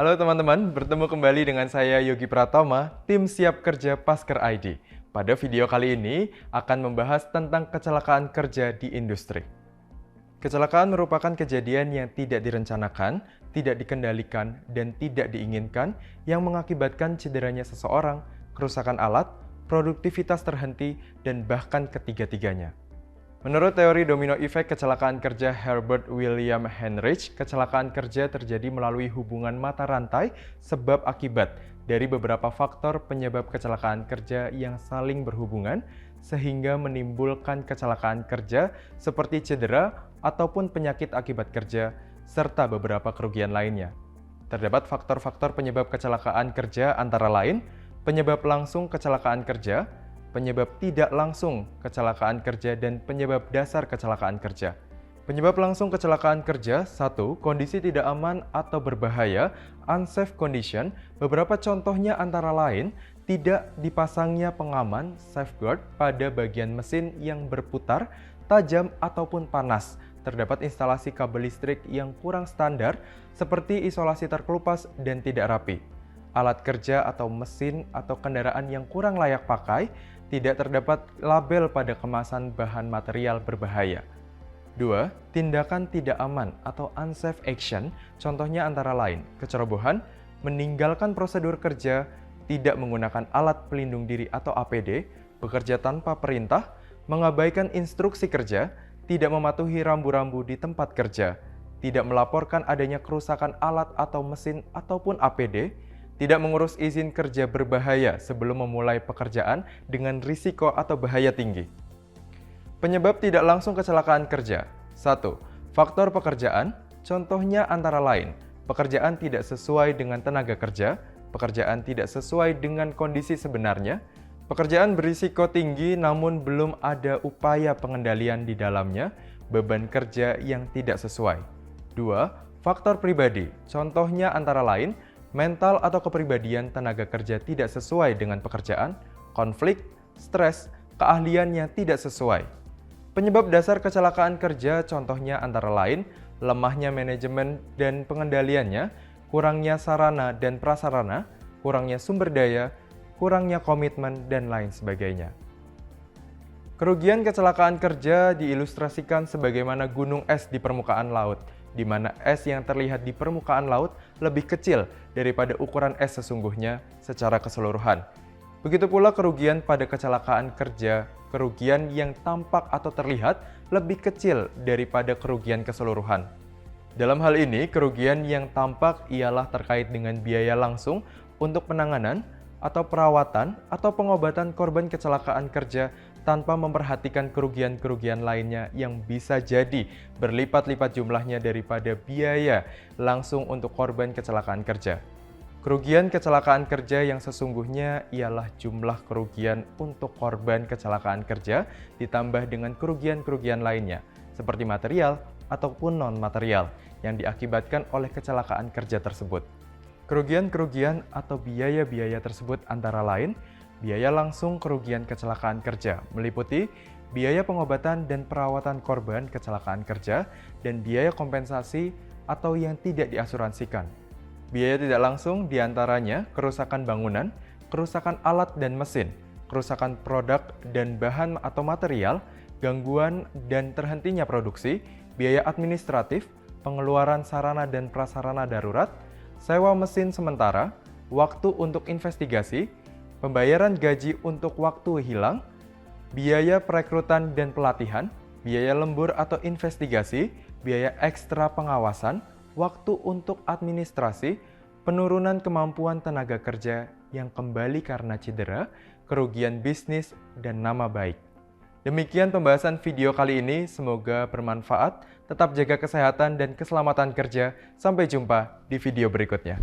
Halo teman-teman, bertemu kembali dengan saya Yogi Pratama, tim Siap Kerja Pasker ID. Pada video kali ini akan membahas tentang kecelakaan kerja di industri. Kecelakaan merupakan kejadian yang tidak direncanakan, tidak dikendalikan, dan tidak diinginkan yang mengakibatkan cederanya seseorang, kerusakan alat, produktivitas terhenti, dan bahkan ketiga-tiganya. Menurut teori domino effect kecelakaan kerja Herbert William Henrich, kecelakaan kerja terjadi melalui hubungan mata rantai sebab akibat dari beberapa faktor penyebab kecelakaan kerja yang saling berhubungan sehingga menimbulkan kecelakaan kerja seperti cedera ataupun penyakit akibat kerja serta beberapa kerugian lainnya. Terdapat faktor-faktor penyebab kecelakaan kerja antara lain penyebab langsung kecelakaan kerja, penyebab tidak langsung kecelakaan kerja, dan penyebab dasar kecelakaan kerja. Penyebab langsung kecelakaan kerja, 1. Kondisi tidak aman atau berbahaya, unsafe condition. Beberapa contohnya antara lain, tidak dipasangnya pengaman, safeguard, pada bagian mesin yang berputar, tajam ataupun panas. Terdapat instalasi kabel listrik yang kurang standar, seperti isolasi terkelupas dan tidak rapi. Alat kerja atau mesin atau kendaraan yang kurang layak pakai, tidak terdapat label pada kemasan bahan material berbahaya. 2. Tindakan tidak aman atau unsafe action, contohnya antara lain kecerobohan, meninggalkan prosedur kerja, tidak menggunakan alat pelindung diri atau APD, bekerja tanpa perintah, mengabaikan instruksi kerja, tidak mematuhi rambu-rambu di tempat kerja, tidak melaporkan adanya kerusakan alat atau mesin ataupun APD, tidak mengurus izin kerja berbahaya sebelum memulai pekerjaan dengan risiko atau bahaya tinggi. Penyebab tidak langsung kecelakaan kerja. 1. Faktor pekerjaan, contohnya antara lain, pekerjaan tidak sesuai dengan tenaga kerja, pekerjaan tidak sesuai dengan kondisi sebenarnya, pekerjaan berisiko tinggi namun belum ada upaya pengendalian di dalamnya, beban kerja yang tidak sesuai. 2. Faktor pribadi, contohnya antara lain, mental atau kepribadian tenaga kerja tidak sesuai dengan pekerjaan, konflik, stres, keahlian yang tidak sesuai. Penyebab dasar kecelakaan kerja contohnya antara lain, lemahnya manajemen dan pengendaliannya, kurangnya sarana dan prasarana, kurangnya sumber daya, kurangnya komitmen, dan lain sebagainya. Kerugian kecelakaan kerja diilustrasikan sebagaimana gunung es di permukaan laut, di mana es yang terlihat di permukaan laut lebih kecil daripada ukuran es sesungguhnya secara keseluruhan. Begitu pula kerugian pada kecelakaan kerja, kerugian yang tampak atau terlihat lebih kecil daripada kerugian keseluruhan. Dalam hal ini, kerugian yang tampak ialah terkait dengan biaya langsung untuk penanganan atau perawatan atau pengobatan korban kecelakaan kerja tanpa memperhatikan kerugian-kerugian lainnya yang bisa jadi berlipat-lipat jumlahnya daripada biaya langsung untuk korban kecelakaan kerja. Kerugian kecelakaan kerja yang sesungguhnya ialah jumlah kerugian untuk korban kecelakaan kerja ditambah dengan kerugian-kerugian lainnya, seperti material ataupun non-material yang diakibatkan oleh kecelakaan kerja tersebut. Kerugian-kerugian atau biaya-biaya tersebut antara lain, biaya langsung kerugian kecelakaan kerja, meliputi biaya pengobatan dan perawatan korban kecelakaan kerja, dan biaya kompensasi atau yang tidak diasuransikan. Biaya tidak langsung diantaranya kerusakan bangunan, kerusakan alat dan mesin, kerusakan produk dan bahan atau material, gangguan dan terhentinya produksi, biaya administratif, pengeluaran sarana dan prasarana darurat, sewa mesin sementara, waktu untuk investigasi, pembayaran gaji untuk waktu hilang, biaya perekrutan dan pelatihan, biaya lembur atau investigasi, biaya ekstra pengawasan, waktu untuk administrasi, penurunan kemampuan tenaga kerja yang kembali karena cedera, kerugian bisnis, dan nama baik. Demikian pembahasan video kali ini, semoga bermanfaat. Tetap jaga kesehatan dan keselamatan kerja. Sampai jumpa di video berikutnya.